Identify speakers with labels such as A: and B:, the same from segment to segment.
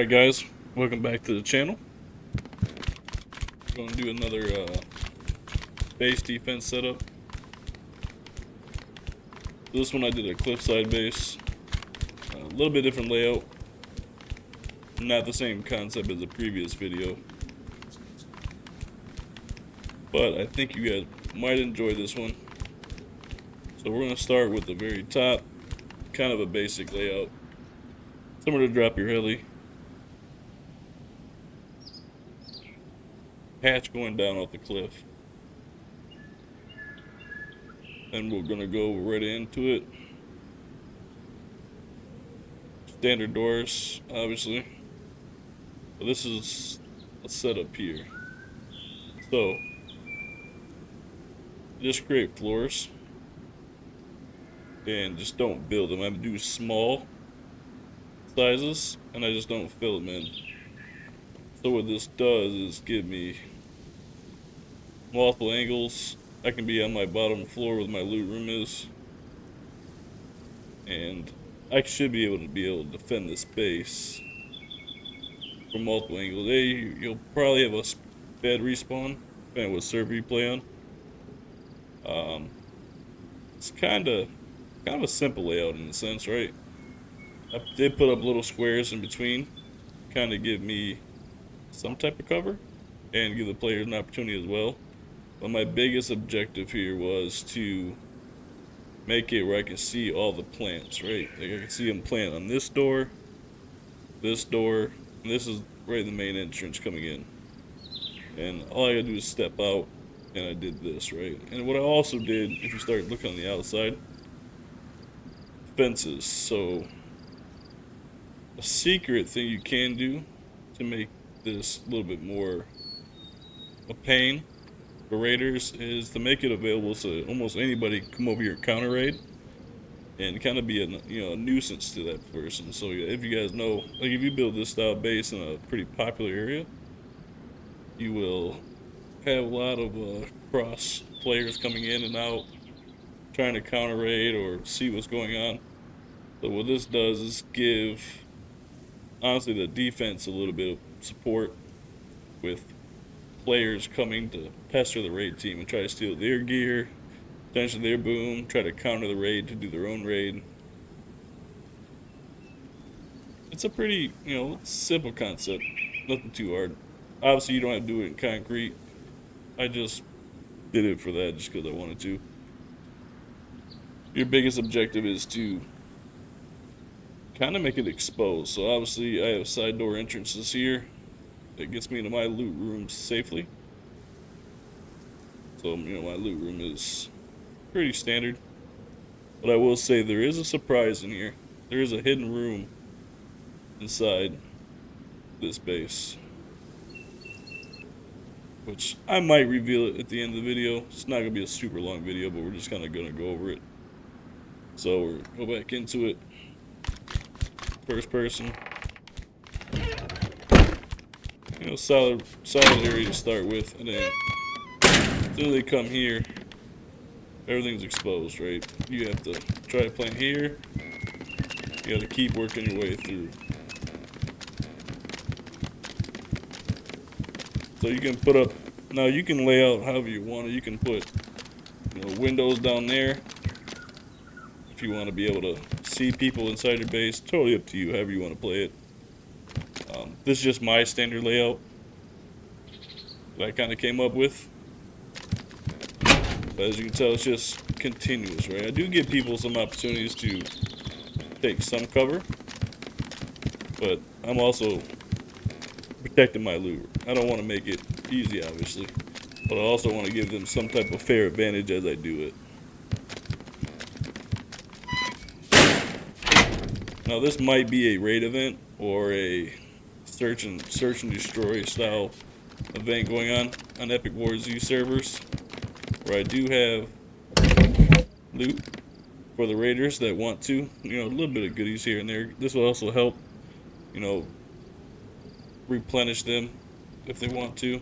A: Alright guys, welcome back to the channel. We're going to do another base defense setup. This one I did a Cliffside base. A little bit different layout. Not the same concept as the previous video. But I think you guys might enjoy this one. So we're going to start with the very top. Kind of a basic layout. Somewhere to drop your heli. Hatch going down off the cliff. And we're gonna go right into it. Standard doors, obviously. But this is a setup here. So, just create floors. And just don't build them. I do small sizes, and I just don't fill them in. So what this does is give me multiple angles. I can be on my bottom floor where my loot room is, and I should be able to defend this base from multiple angles. You'll probably have a bad respawn depending on what server you play on. It's kind of a simple layout in a sense, right? I did put up little squares in between, kind of give me some type of cover and give the players an opportunity as well. But my biggest objective here was to make it where I can see all the plants, right? Like I can see them plant on this door, and this is right the main entrance coming in. And all I gotta do is step out, and I did this, right? And what I also did, if you start looking on the outside, fences. So a secret thing you can do to make this a little bit more a pain for raiders is to make it available so almost anybody can come over here and counter raid and kind of be a nuisance to that person. So if you guys know, like if you build this style base in a pretty popular area, you will have a lot of cross players coming in and out trying to counter raid or see what's going on. So what this does is give honestly the defense a little bit of support with players coming to pester the raid team and try to steal their gear, potentially their boom, try to counter the raid to do their own raid. It's a pretty, simple concept, nothing too hard. Obviously you don't have to do it in concrete. I just did it for that just because I wanted to. Your biggest objective is to kind of make it exposed. So obviously I have side door entrances here that gets me into my loot room safely. So my loot room is pretty standard, but I will say there is a surprise in here. There is a hidden room inside this base, which I might reveal it at the end of the video. It's not gonna be a super long video, but we're just kind of gonna go over it. So we'll go back into it. First person. Solid area to start with, and then as soon as they come here, everything's exposed, right? You have to try to plant here. You got to keep working your way through. So you can put up, now you can lay out however you want it. You can put, windows down there if you want to be able to see people inside your base. Totally up to you, however you want to play it. This is just my standard layout that I kind of came up with. But as you can tell, it's just continuous, right? I do give people some opportunities to take some cover, but I'm also protecting my loot. I don't want to make it easy, obviously, but I also want to give them some type of fair advantage as I do it. Now this might be a raid event or a search and destroy style event going on Epicwarz Z servers, where I do have loot for the raiders that want to, a little bit of goodies here and there. This will also help, replenish them if they want to.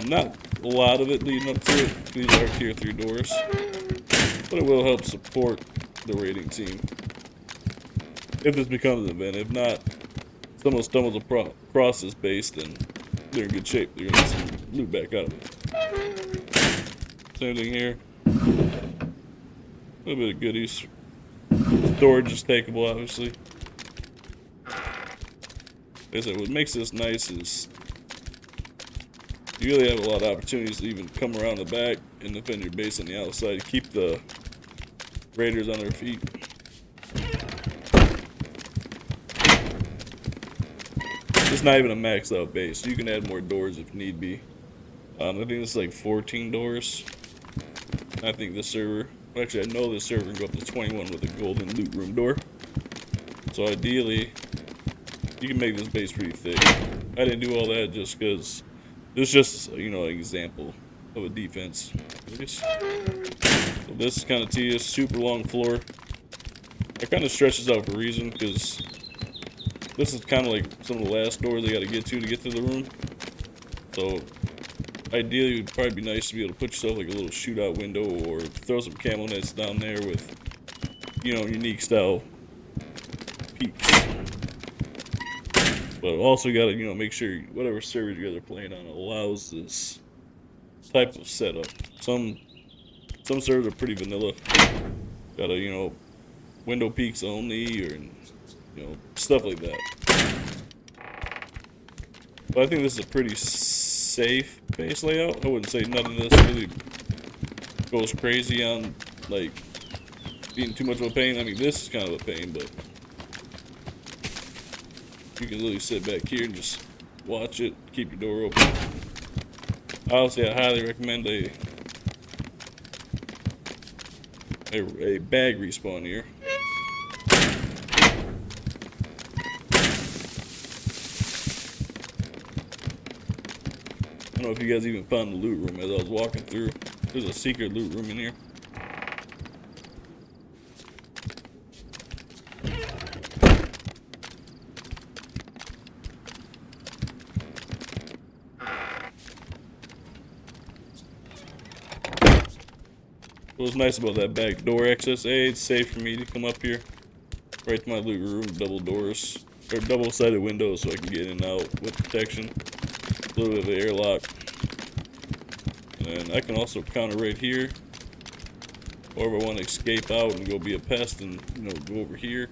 A: Not a lot of it leading up to it. These are tier 3 doors, but it will help support the raiding team if this becomes an event. If not, someone stumbles across this base, then they're in good shape. They're gonna get some loot back out of it. Same thing here. A little bit of goodies. Storage is takeable, obviously. Like I said, what makes this nice is you really have a lot of opportunities to even come around the back and defend your base on the outside. Keep the raiders on their feet. It's not even a maxed out base, so you can add more doors if need be. I think this is like 14 doors. I think this server, actually I know this server can go up to 21 with a golden loot room door. So ideally, you can make this base pretty thick. I didn't do all that just because this is just, you know, an example of a defense. So this is kind of tedious, super long floor. It kind of stretches out for a reason because this is kind of like some of the last doors they got to get to the room. So ideally, it would probably be nice to be able to put yourself like a little shootout window or throw some camo nets down there with, you know, unique style peaks. But also you gotta, you know, make sure whatever server you guys are playing on allows this type of setup. Some servers are pretty vanilla. Gotta, you know, window peaks only, or, you know, stuff like that. But I think this is a pretty safe base layout. I wouldn't say none of this really goes crazy on like being too much of a pain. I mean, this is kind of a pain, but you can literally sit back here and just watch it, keep your door open. Honestly, I highly recommend a bag respawn here. I don't know if you guys even found the loot room as I was walking through. There's a secret loot room in here. What's nice about that back door access, it's safe for me to come up here, right to my loot room, double doors, or double-sided windows so I can get in and out with protection. A little bit of an airlock. And I can also counter right here. Or if I want to escape out and go be a pest and, you know, go over here.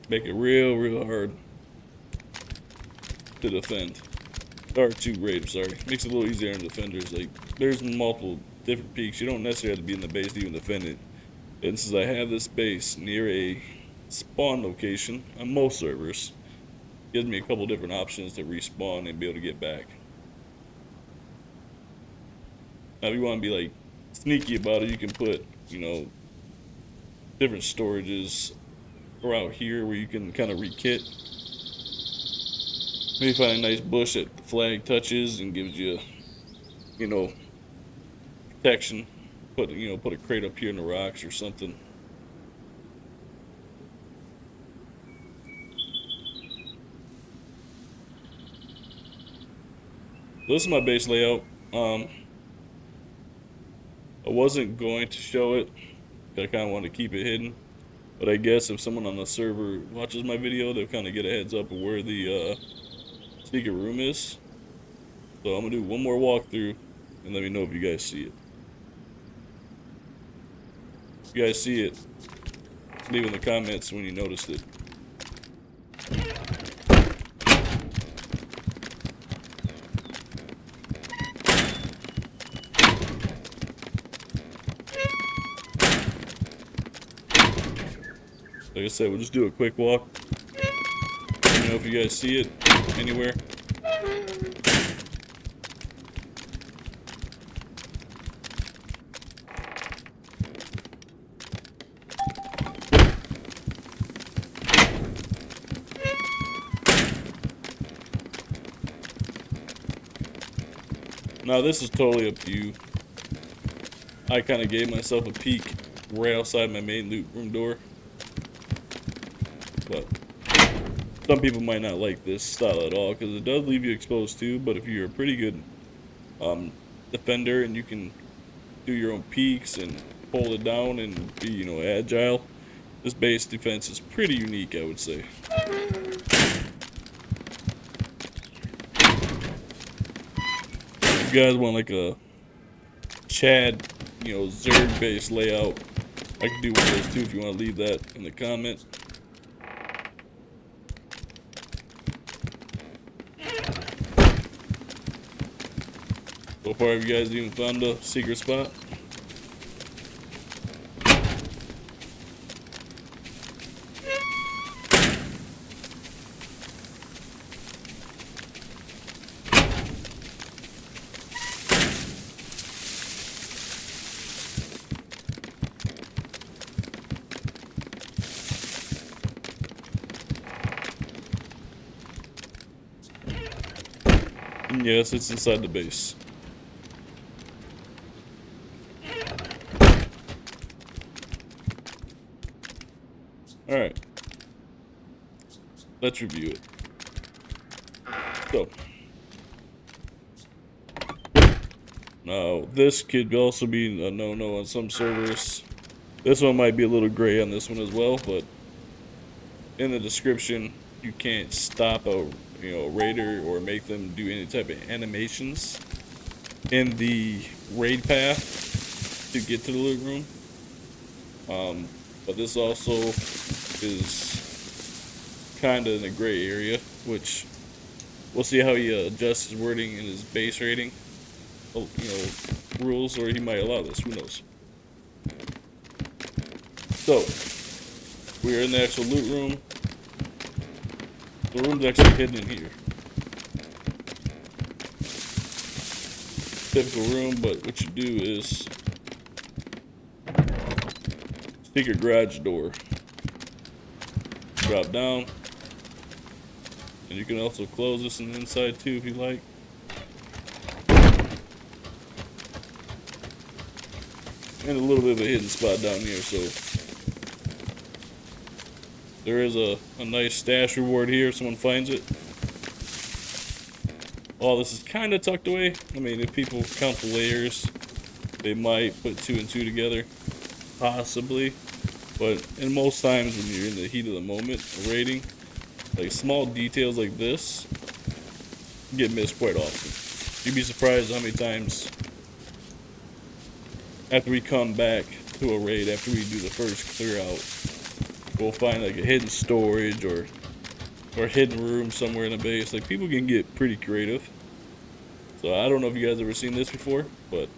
A: Make it real hard to defend. Or to raid, sorry. Makes it a little easier on defenders. Like, there's multiple different peaks. You don't necessarily have to be in the base to even defend it. And since I have this base near a spawn location on most servers, it gives me a couple different options to respawn and be able to get back. Now, if you want to be like sneaky about it, you can put, you know, different storages around here where you can kind of re-kit. Maybe find a nice bush that the flag touches and gives you, you know, protection. Put a crate up here in the rocks or something. This is my base layout. I wasn't going to show it. I kind of want to keep it hidden. But I guess if someone on the server watches my video, they'll kind of get a heads up of where the secret room is. So I'm going to do one more walkthrough and let me know if you guys see it. If you guys see it, leave in the comments when you noticed it. Like I said, we'll just do a quick walk. Let me know if you guys see it anywhere. Now this is totally up to you. I kind of gave myself a peek right outside my main loot room door. But Some people might not like this style at all because it does leave you exposed too. But if you're a pretty good defender and you can do your own peaks and hold it down and be, you know, agile, this base defense is pretty unique, I would say. If you guys want like a Chad, you know, Zerg base layout, I can do one of those too if you want to leave that in the comments. So far, have you guys even found a secret spot? And yes, it's inside the base. Alright. Let's review it. So. Now, this could also be a no-no on some servers. This one might be a little gray on this one as well, but in the description, you can't stop a raider or make them do any type of animations in the raid path to get to the loot room. But this also is kind of in a gray area, which we'll see how he adjusts his wording in his base rating, rules, or he might allow this. Who knows? So we are in the actual loot room. The room's actually hidden in here. Typical room, but what you do is secret garage door. Drop down. And you can also close this on the inside too if you like. And a little bit of a hidden spot down here, so there is a nice stash reward here if someone finds it. All this is kind of tucked away. I mean, if people count the layers, they might put 2 and 2 together, possibly. But in most times when you're in the heat of the moment of raiding, like small details like this get missed quite often. You'd be surprised how many times after we come back to a raid, after we do the first clear out, we'll find like a hidden storage or a hidden room somewhere in a base. Like, people can get pretty creative. So I don't know if you guys ever seen this before, but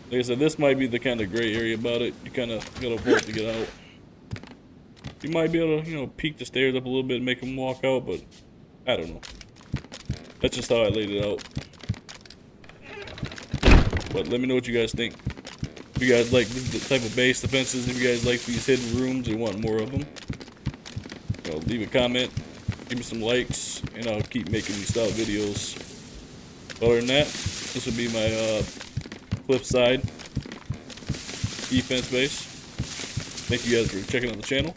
A: like I said, this might be the kind of gray area about it. You kind of gotta vote to get out. You might be able to, peek the stairs up a little bit and make them walk out, but I don't know. That's just how I laid it out. But let me know what you guys think. If you guys like this type of base defenses, if you guys like these hidden rooms and want more of them, leave a comment, give me some likes, and I'll keep making these style videos. Other than that, this will be my Cliffside defense base. Thank you guys for checking out the channel,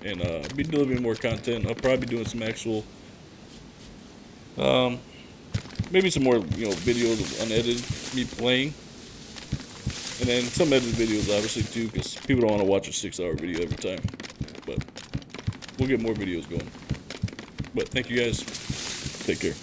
A: and I'll be delivering more content. I'll probably be doing some actual, maybe some more, videos of unedited, me playing. And then some edited videos, obviously, too, because people don't want to watch a 6-hour video every time. But we'll get more videos going. But thank you guys. Take care.